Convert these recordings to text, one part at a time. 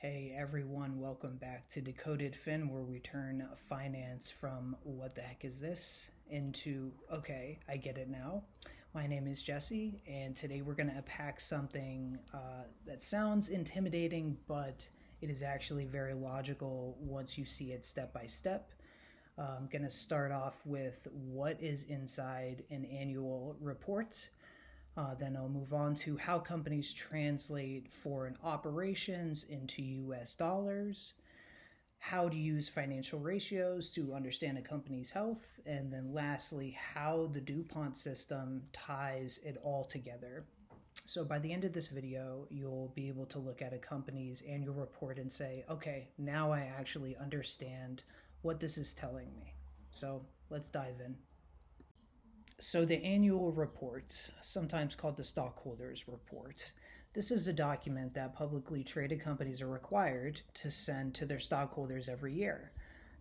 Hey everyone, welcome back to Decoded Fin, where we turn finance from what the heck is this into okay, I get it now. My name is Jesse, and today we're going to unpack something that sounds intimidating, but it is actually very logical once you see it step by step. I'm going to start off with what is inside an annual report. Then I'll move on to how companies translate foreign operations into US dollars, how to use financial ratios to understand a company's health, and then lastly, how the DuPont system ties it all together. So by the end of this video, you'll be able to look at a company's annual report and say, okay, now I actually understand what this is telling me. So let's dive in. So the annual report, sometimes called the stockholders report, this is a document that publicly traded companies are required to send to their stockholders every year.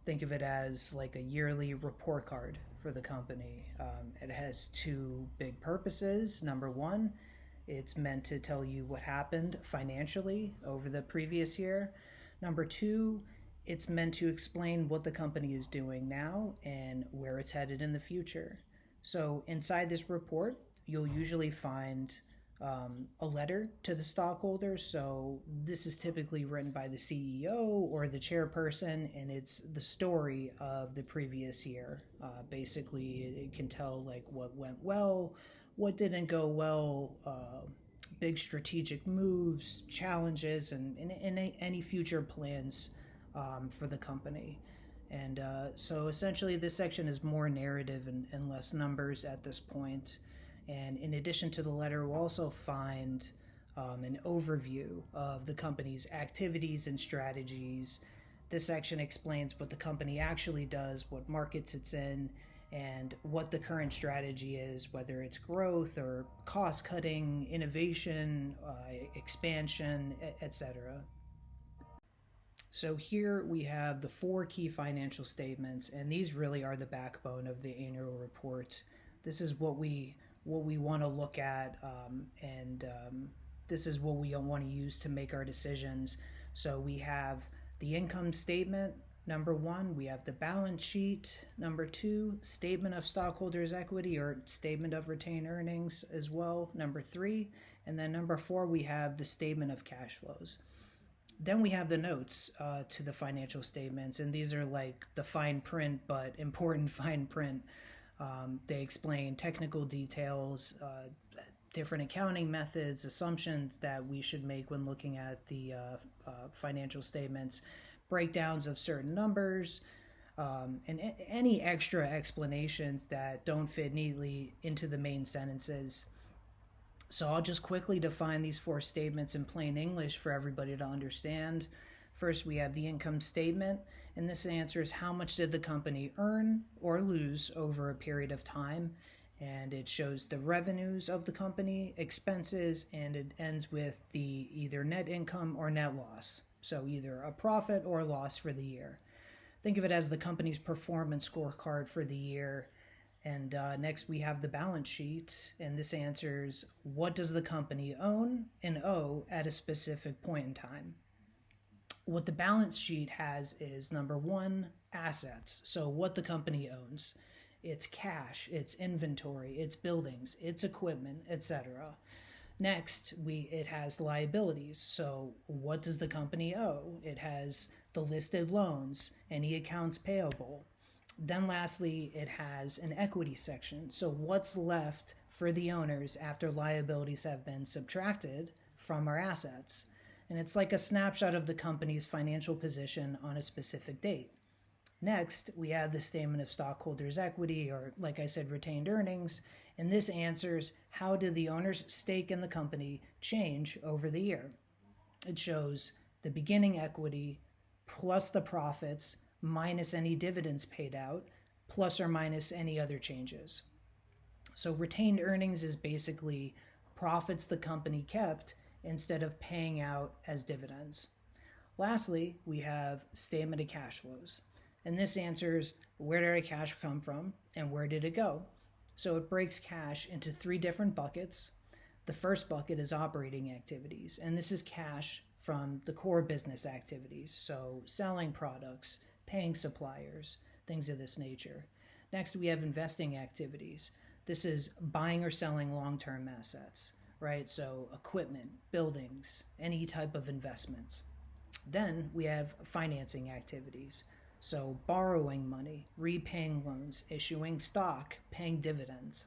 Think of it as like a yearly report card for the company. It has two big purposes. Number one, it's meant to tell you what happened financially over the previous year. Number two, it's meant to explain what the company is doing now and where it's headed in the future. So inside this report, you'll usually find a letter to the stockholders. So this is typically written by the CEO or the chairperson, and it's the story of the previous year. Basically, it can tell like what went well, what didn't go well, big strategic moves, challenges, and any future plans for the company. And so essentially this section is more narrative and less numbers at this point. And in addition to the letter, we'll also find an overview of the company's activities and strategies. This section explains what the company actually does, what markets it's in, and what the current strategy is, whether it's growth or cost cutting, innovation, expansion, etc. So here we have the four key financial statements, and these really are the backbone of the annual report. This is what we want to look at, and this is what we want to use to make our decisions. So we have the income statement, number one. We have the balance sheet, number two. Statement of stockholders' equity or statement of retained earnings as well, number three. And then number four, we have the statement of cash flows. Then we have the notes to the financial statements, and these are like the fine print, but important fine print. They explain technical details, different accounting methods, assumptions that we should make when looking at the financial statements, breakdowns of certain numbers, and any extra explanations that don't fit neatly into the main sentences. So I'll just quickly define these four statements in plain English for everybody to understand. First, we have the income statement, and this answers how much did the company earn or lose over a period of time, and it shows the revenues of the company, expenses, and it ends with the either net income or net loss. So either a profit or loss for the year. Think of it as the company's performance scorecard for the year. And next we have the balance sheet, and this answers what does the company own and owe at a specific point in time. What the balance sheet has is number one, assets. So what the company owns. It's cash, it's inventory, it's buildings, it's equipment, etc. Next, it has liabilities. So what does the company owe? It has the listed loans, any accounts payable. Then lastly, it has an equity section. So what's left for the owners after liabilities have been subtracted from our assets? And it's like a snapshot of the company's financial position on a specific date. Next, we have the statement of stockholders' equity, or like I said, retained earnings. And this answers how did the owner's stake in the company change over the year? It shows the beginning equity plus the profits minus any dividends paid out, plus or minus any other changes. So retained earnings is basically profits the company kept instead of paying out as dividends. Lastly, we have statement of cash flows. And this answers where did our cash come from and where did it go? So it breaks cash into three different buckets. The first bucket is operating activities, and this is cash from the core business activities, so selling products, paying suppliers, things of this nature. Next, we have investing activities. This is buying or selling long-term assets, right? So equipment, buildings, any type of investments. Then we have financing activities. So borrowing money, repaying loans, issuing stock, paying dividends.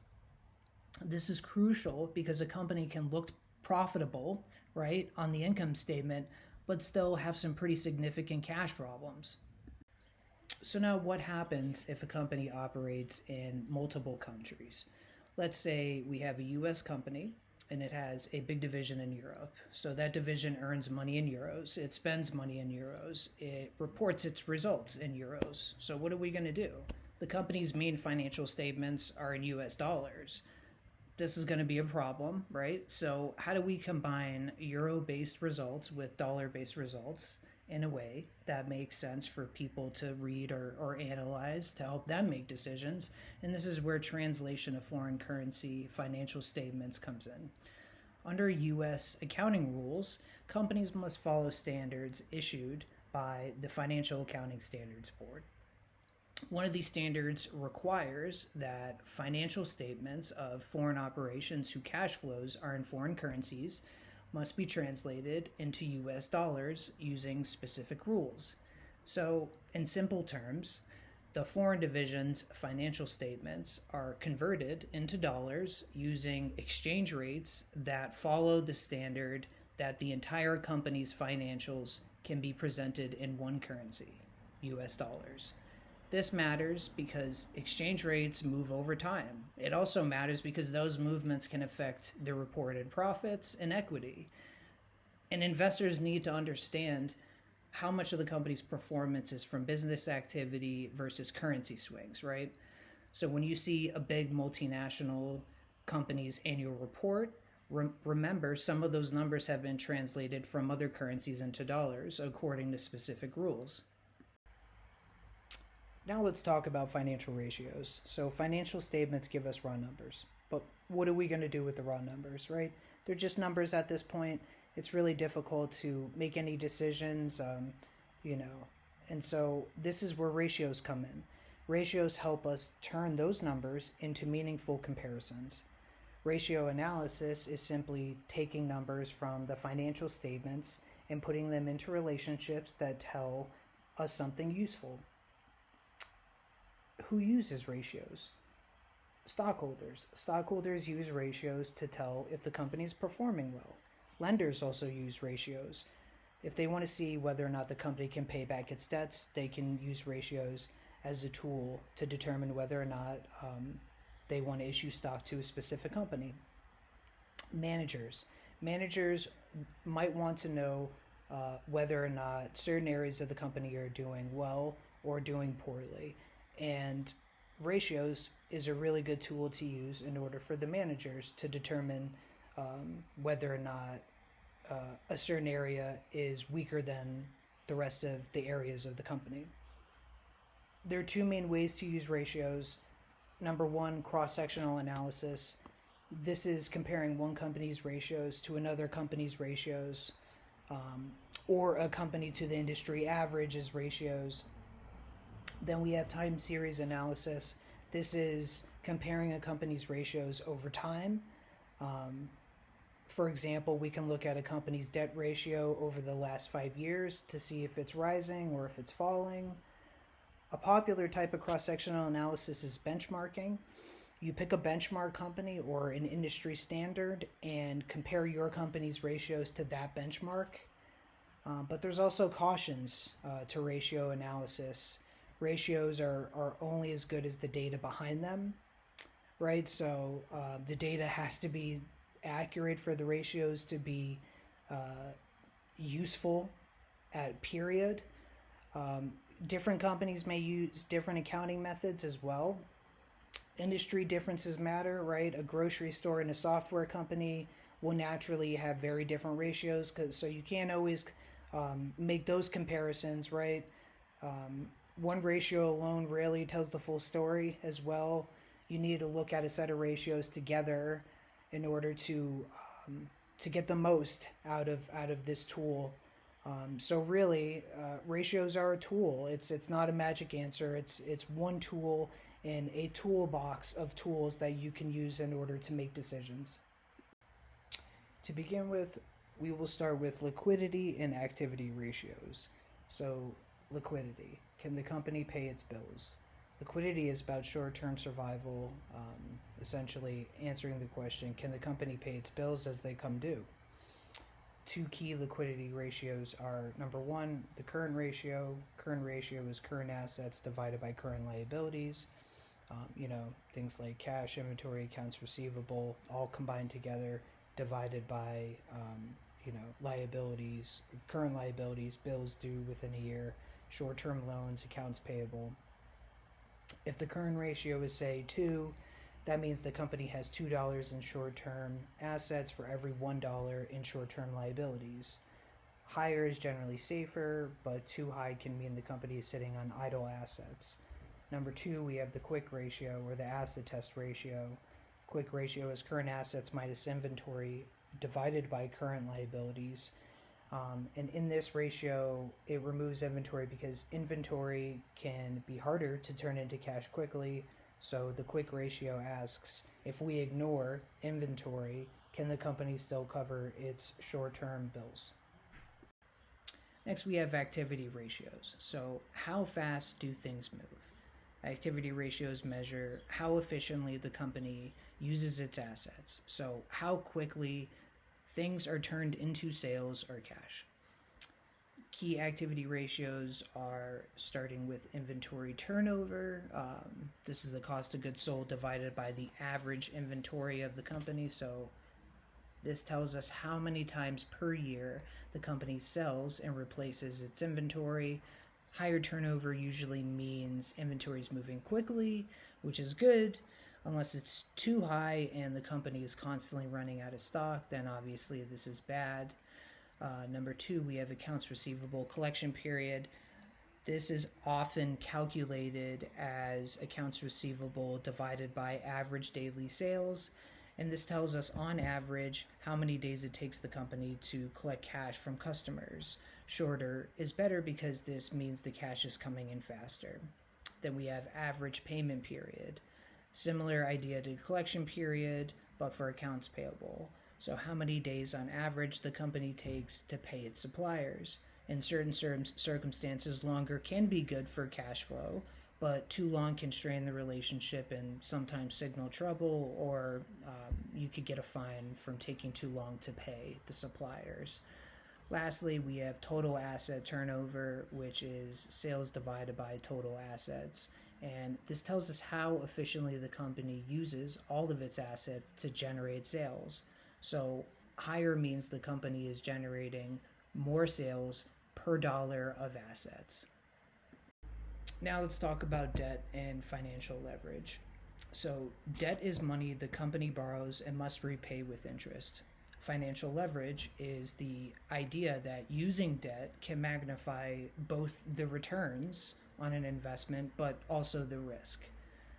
This is crucial because a company can look profitable, right, on the income statement, but still have some pretty significant cash problems. So now what happens if a company operates in multiple countries? Let's say we have a US company and it has a big division in Europe. So that division earns money in euros, it spends money in euros, it reports its results in euros. So what are we going to do? The company's main financial statements are in US dollars. This is going to be a problem, right? So how do we combine euro-based results with dollar-based results in a way that makes sense for people to read or analyze to help them make decisions? And this is where translation of foreign currency financial statements comes in. Under US accounting rules, companies must follow standards issued by the Financial Accounting Standards Board. One of these standards requires that financial statements of foreign operations whose cash flows are in foreign currencies must be translated into US dollars using specific rules. So, in simple terms, the foreign division's financial statements are converted into dollars using exchange rates that follow the standard that the entire company's financials can be presented in one currency, US dollars. This matters because exchange rates move over time. It also matters because those movements can affect the reported profits and equity. And investors need to understand how much of the company's performance is from business activity versus currency swings, right? So when you see a big multinational company's annual report, remember some of those numbers have been translated from other currencies into dollars according to specific rules. Now let's talk about financial ratios. So financial statements give us raw numbers, but what are we going to do with the raw numbers, right? They're just numbers at this point. It's really difficult to make any decisions, and so this is where ratios come in. Ratios help us turn those numbers into meaningful comparisons. Ratio analysis is simply taking numbers from the financial statements and putting them into relationships that tell us something useful. Who uses ratios? Stockholders. Stockholders use ratios to tell if the company is performing well. Lenders also use ratios. If they want to see whether or not the company can pay back its debts, they can use ratios as a tool to determine whether or not they want to issue stock to a specific company. Managers. Managers might want to know whether or not certain areas of the company are doing well or doing poorly. And ratios is a really good tool to use in order for the managers to determine whether or not a certain area is weaker than the rest of the areas of the company. There are two main ways to use ratios. Number one, cross-sectional analysis. This is comparing one company's ratios to another company's ratios, or a company to the industry average's ratios. Then we have time series analysis. This is comparing a company's ratios over time. For example, we can look at a company's debt ratio over the last 5 years to see if it's rising or if it's falling. A popular type of cross-sectional analysis is benchmarking. You pick a benchmark company or an industry standard and compare your company's ratios to that benchmark. But there's also cautions to ratio analysis. Ratios are only as good as the data behind them, right? So the data has to be accurate for the ratios to be useful at period. Different companies may use different accounting methods as well. Industry differences matter, right? A grocery store and a software company will naturally have very different ratios, so you can't always make those comparisons, right? One ratio alone rarely tells the full story as well. You need to look at a set of ratios together in order to get the most out of this tool So really, ratios are a tool. It's not a magic answer. It's one tool in a toolbox of tools that you can use in order to make decisions. To begin with, we will start with liquidity and activity ratios. So, liquidity. Can the company pay its bills? Liquidity is about short-term survival, essentially answering the question, can the company pay its bills as they come due? Two key liquidity ratios are, number one, the current ratio. Current ratio is current assets divided by current liabilities. Things like cash, inventory, accounts receivable, all combined together, divided by, liabilities, current liabilities, bills due within a year, short-term loans, accounts payable. If the current ratio is, say, 2, that means the company has $2 in short-term assets for every $1 in short-term liabilities. Higher is generally safer, but too high can mean the company is sitting on idle assets. Number 2, we have the quick ratio, or the acid test ratio. Quick ratio is current assets minus inventory divided by current liabilities. And in this ratio, it removes inventory because inventory can be harder to turn into cash quickly. So the quick ratio asks, if we ignore inventory, can the company still cover its short-term bills? Next, we have activity ratios. So how fast do things move? Activity ratios measure how efficiently the company uses its assets. So how quickly things are turned into sales or cash. Key activity ratios are starting with inventory turnover. This is the cost of goods sold divided by the average inventory of the company. So this tells us how many times per year the company sells and replaces its inventory. Higher turnover usually means inventory is moving quickly, which is good. Unless it's too high and the company is constantly running out of stock, then obviously this is bad. Number 2, we have accounts receivable collection period. This is often calculated as accounts receivable divided by average daily sales. And this tells us on average how many days it takes the company to collect cash from customers. Shorter is better because this means the cash is coming in faster. Then we have average payment period. Similar idea to collection period, but for accounts payable. So how many days on average the company takes to pay its suppliers. In certain circumstances, longer can be good for cash flow, but too long can strain the relationship and sometimes signal trouble, or you could get a fine from taking too long to pay the suppliers. Lastly, we have total asset turnover, which is sales divided by total assets. And this tells us how efficiently the company uses all of its assets to generate sales. So higher means the company is generating more sales per dollar of assets. Now let's talk about debt and financial leverage. So debt is money the company borrows and must repay with interest. Financial leverage is the idea that using debt can magnify both the returns on an investment, but also the risk.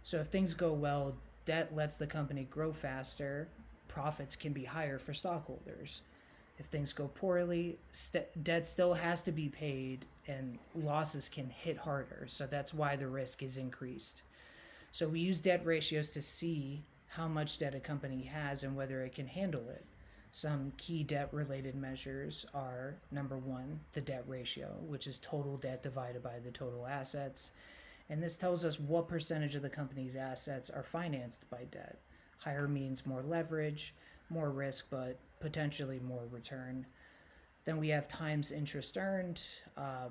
So if things go well, debt lets the company grow faster, profits can be higher for stockholders. If things go poorly, debt still has to be paid and losses can hit harder. So that's why the risk is increased. So we use debt ratios to see how much debt a company has and whether it can handle it. Some key debt-related measures are, number 1, the debt ratio, which is total debt divided by the total assets. And this tells us what percentage of the company's assets are financed by debt. Higher means more leverage, more risk, but potentially more return. Then we have times interest earned,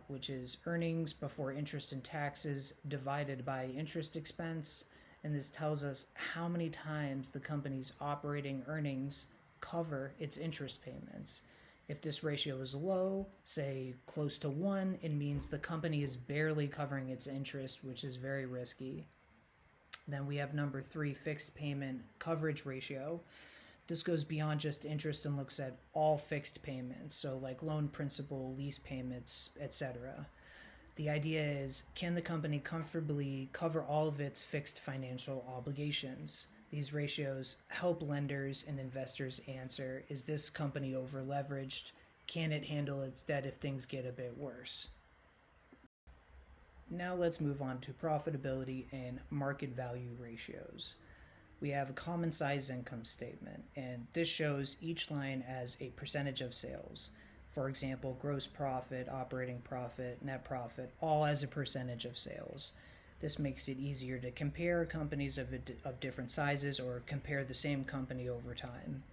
which is earnings before interest and taxes divided by interest expense. And this tells us how many times the company's operating earnings cover its interest payments. If this ratio is low, say close to 1, it means the company is barely covering its interest, which is very risky. Then we have number 3, fixed payment coverage ratio. This goes beyond just interest and looks at all fixed payments, so like loan principal, lease payments, etc. The idea is, can the company comfortably cover all of its fixed financial obligations? These ratios help lenders and investors answer, is this company over leveraged? Can it handle its debt if things get a bit worse? Now let's move on to profitability and market value ratios. We have a common size income statement, and this shows each line as a percentage of sales. For example, gross profit, operating profit, net profit, all as a percentage of sales. This makes it easier to compare companies of different sizes or compare the same company over time.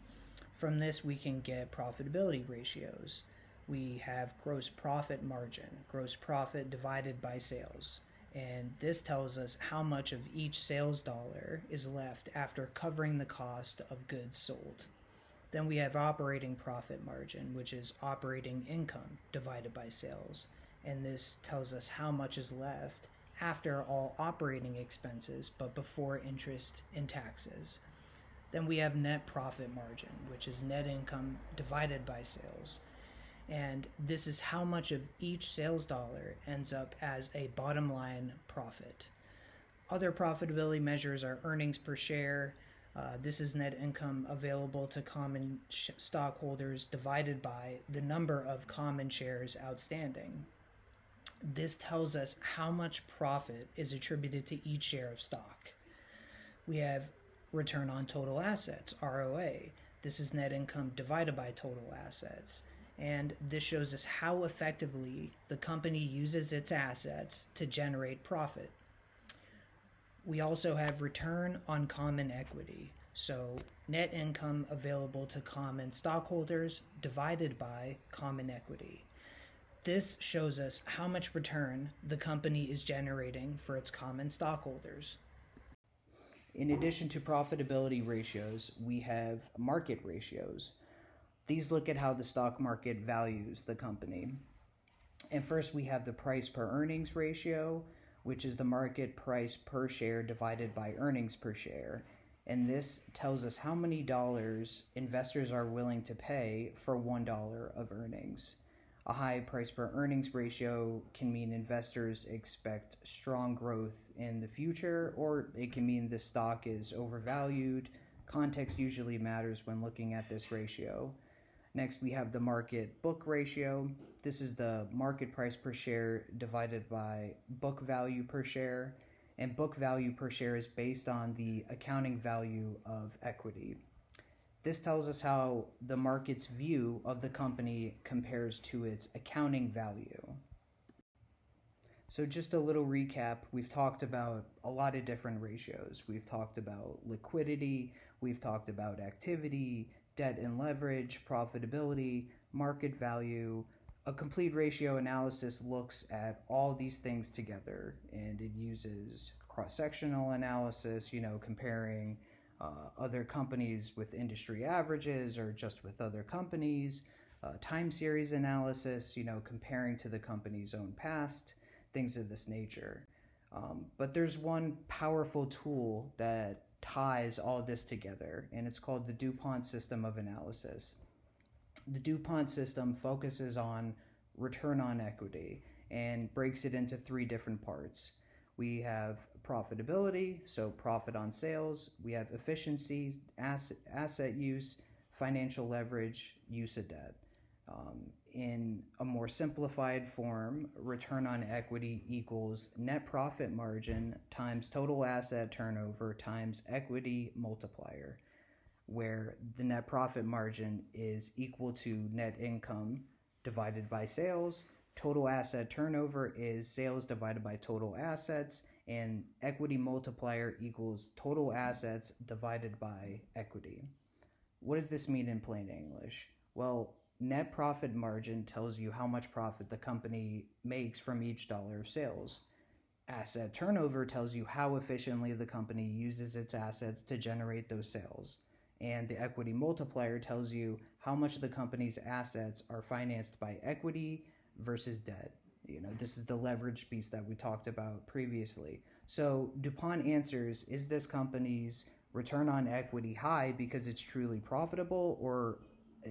From this, we can get profitability ratios. We have gross profit margin, gross profit divided by sales. And this tells us how much of each sales dollar is left after covering the cost of goods sold. Then we have operating profit margin, which is operating income divided by sales. And this tells us how much is left after all operating expenses, but before interest and taxes. Then we have net profit margin, which is net income divided by sales. And this is how much of each sales dollar ends up as a bottom line profit. Other profitability measures are earnings per share. This is net income available to common stockholders divided by the number of common shares outstanding. This tells us how much profit is attributed to each share of stock. We have return on total assets, ROA. This is net income divided by total assets. And this shows us how effectively the company uses its assets to generate profit. We also have return on common equity. So net income available to common stockholders divided by common equity. This shows us how much return the company is generating for its common stockholders. In addition to profitability ratios, we have market ratios. These look at how the stock market values the company. And first we have the price per earnings ratio, which is the market price per share divided by earnings per share. And this tells us how many dollars investors are willing to pay for $1 of earnings. A high price per earnings ratio can mean investors expect strong growth in the future, or it can mean the stock is overvalued. Context usually matters when looking at this ratio. Next, we have the market book ratio. This is the market price per share divided by book value per share. And book value per share is based on the accounting value of equity. This tells us how the market's view of the company compares to its accounting value. So just a little recap, we've talked about a lot of different ratios. We've talked about liquidity, we've talked about activity, debt and leverage, profitability, market value. A complete ratio analysis looks at all these things together, and it uses cross-sectional analysis, comparing other companies with industry averages or just with other companies, time series analysis, comparing to the company's own past, things of this nature. But there's one powerful tool that ties all this together, and it's called the DuPont system of analysis. The DuPont system focuses on return on equity and breaks it into 3 different parts. We have profitability, so profit on sales. We have efficiency, asset use, financial leverage, use of debt. In a more simplified form, return on equity equals net profit margin times total asset turnover times equity multiplier, where the net profit margin is equal to net income divided by sales. Total asset turnover is sales divided by total assets, and equity multiplier equals total assets divided by equity. What does this mean in plain English? Well, net profit margin tells you how much profit the company makes from each dollar of sales. Asset turnover tells you how efficiently the company uses its assets to generate those sales. And the equity multiplier tells you how much the company's assets are financed by equity versus debt. This is the leverage piece that we talked about previously. So DuPont answers, is this company's return on equity high because it's truly profitable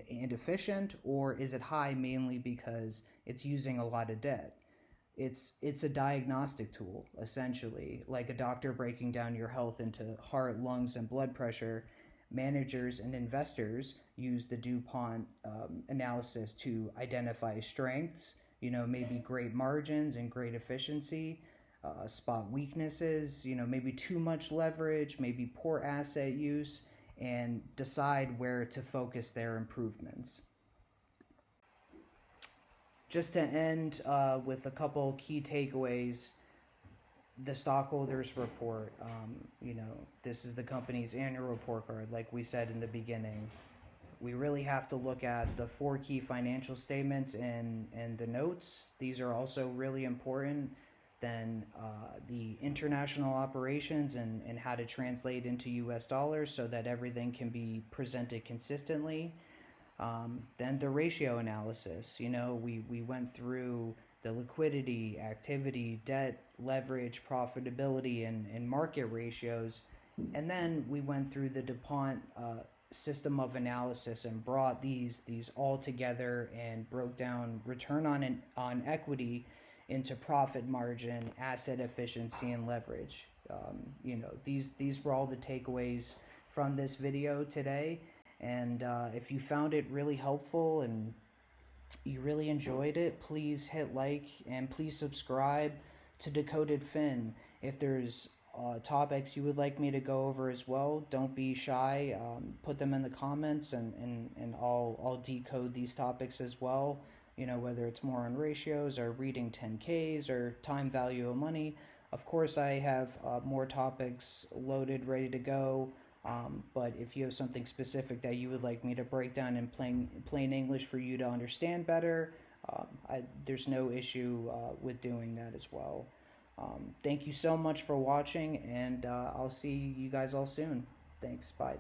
and efficient, or is it high mainly because it's using a lot of debt? It's a diagnostic tool, essentially, like a doctor breaking down your health into heart, lungs, and blood pressure. managers and investors use the DuPont analysis to identify strengths, maybe great margins and great efficiency, spot weaknesses, maybe too much leverage, maybe poor asset use, and decide where to focus their improvements. Just to end with a couple key takeaways, the stockholders report, this is the company's annual report card, like we said in the beginning. We really have to look at the 4 key financial statements and the notes. These are also really important. Then the international operations and how to translate into US dollars so that everything can be presented consistently. Then the ratio analysis, we went through the liquidity, activity, debt, leverage, profitability, and market ratios. And then we went through the DuPont system of analysis and brought these all together and broke down return on equity into profit margin, asset efficiency, and leverage. These were all the takeaways from this video today. And if you found it really helpful and you really enjoyed it, please hit like and please subscribe to Decoded Fin. If there's topics you would like me to go over as well, don't be shy. Put them in the comments and I'll decode these topics as well. Whether it's more on ratios or reading 10Ks or time value of money. Of course, I have more topics loaded, ready to go. But if you have something specific that you would like me to break down in plain English for you to understand better, there's no issue with doing that as well. Thank you so much for watching, and I'll see you guys all soon. Thanks. Bye.